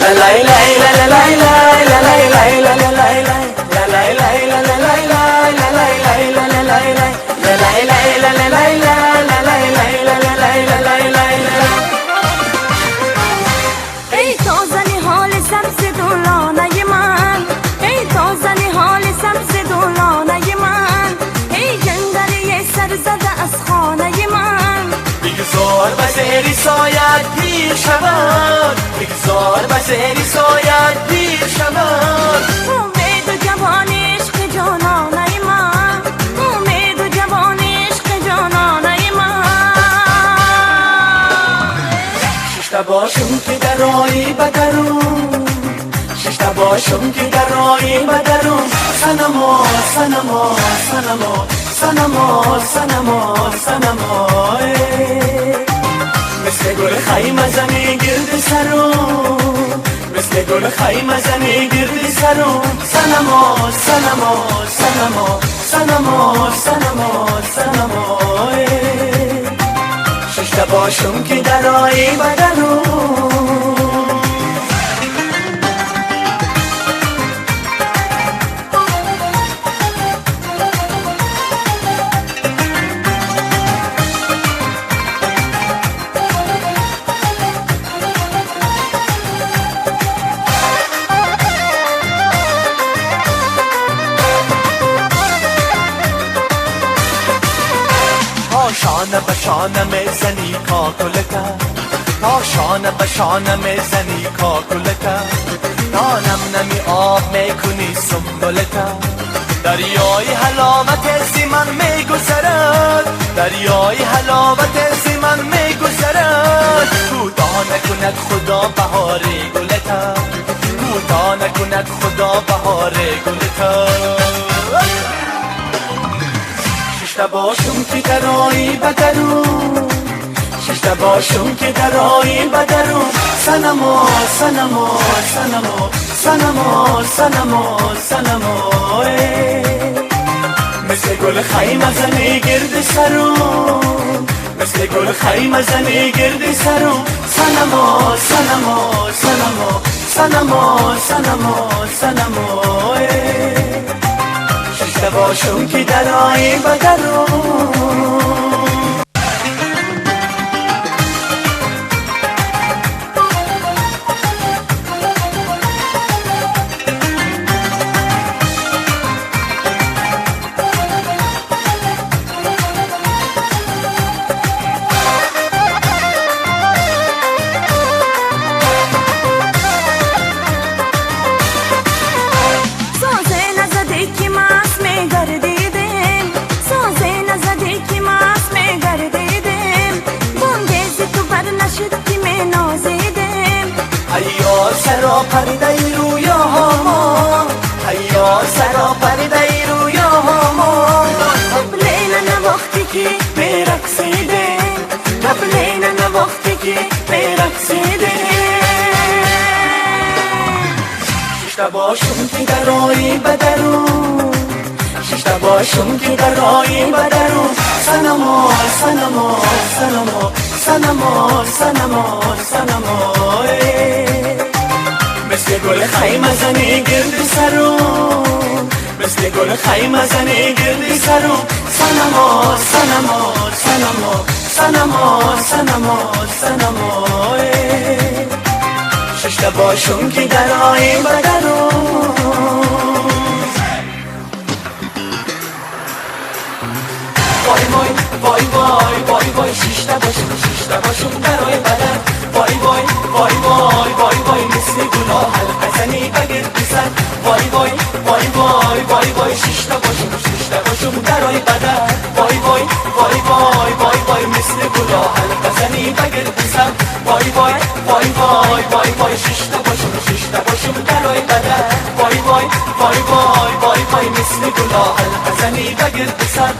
ای تازنی حال سبز دولانه من، ای تازنی حال سبز دولانه من، ای جنگلی سر زده از خانه من. بگذار بزهری سایت پیر شود، بگذار بزهری سایت پیر شود. امید و جوان عشق جانانه من، امید و جوان عشق جانانه من. ششته باشم که در آیی بدرون، ششته باشم که در آیی بدرون. سنما سنما سنما سنما سنما سنما مثل گل خیمه زنی گرد سرم، مثل گل خیمه زنی گرد سرم. سنما سنما سنما سنما سنما سنما ششته باشم که در آیی بدرم. شانه به شانه میزنی کاکلکه، تا شانه به شانه میزنی کاکلکه، تا نم نمی آب میکنی سنبلکه. دریای حلاوت زی من میگذرد، دریای حلاوت زی من میگذرد. کوتاه نکند خدا بهار گلکه، کوتاه نکند خدا بهار گلکه. ششته باشم که در آیی بدرون، ششته باشم که در آیی بدرون. سنما سنما سنما سنما سنما سنما مثل گل خیمه زنی گرد سرم، مثل گل خیمه زنی گرد سرم. سنما سنما سنما سنما سنما سنما ششته باشم که در آیی بدرم. هیا سرا پرده رویاهاما، هیا سرا پرده رویاهاما. قبلین وقتی که برقصیدیم، قبلین وقتی که برقصیدیم. ششته باشم که در آیی بدرون، ششته باشم که در آیی بدرون. سنما سنما سنما سنما سنما سنما مثل گل خیمه زنی گرد سرم، مثل گل خیمه زنی گرد سرم. سنما سنما سنما سنما سنما سنما ششته باشم که در آیی بدرم. وای وای وای وای وای وای ششته باشم، ششته باشم برای بدن. وای وای وای وای وای وای مثل گناه حلقه زنی بگرد سر. وای وای وای وای وای وای ششته باشم، ششته باشم برای بدن. وای وای وای وای وای وای مثل گناه حلقه زنی بگرد سر. وای وای وای وای وای وای ششته باشم، ششته باشم برای بدن. وای وای وای وای وای وای مثل گناه حلقه زنی بگرد سر.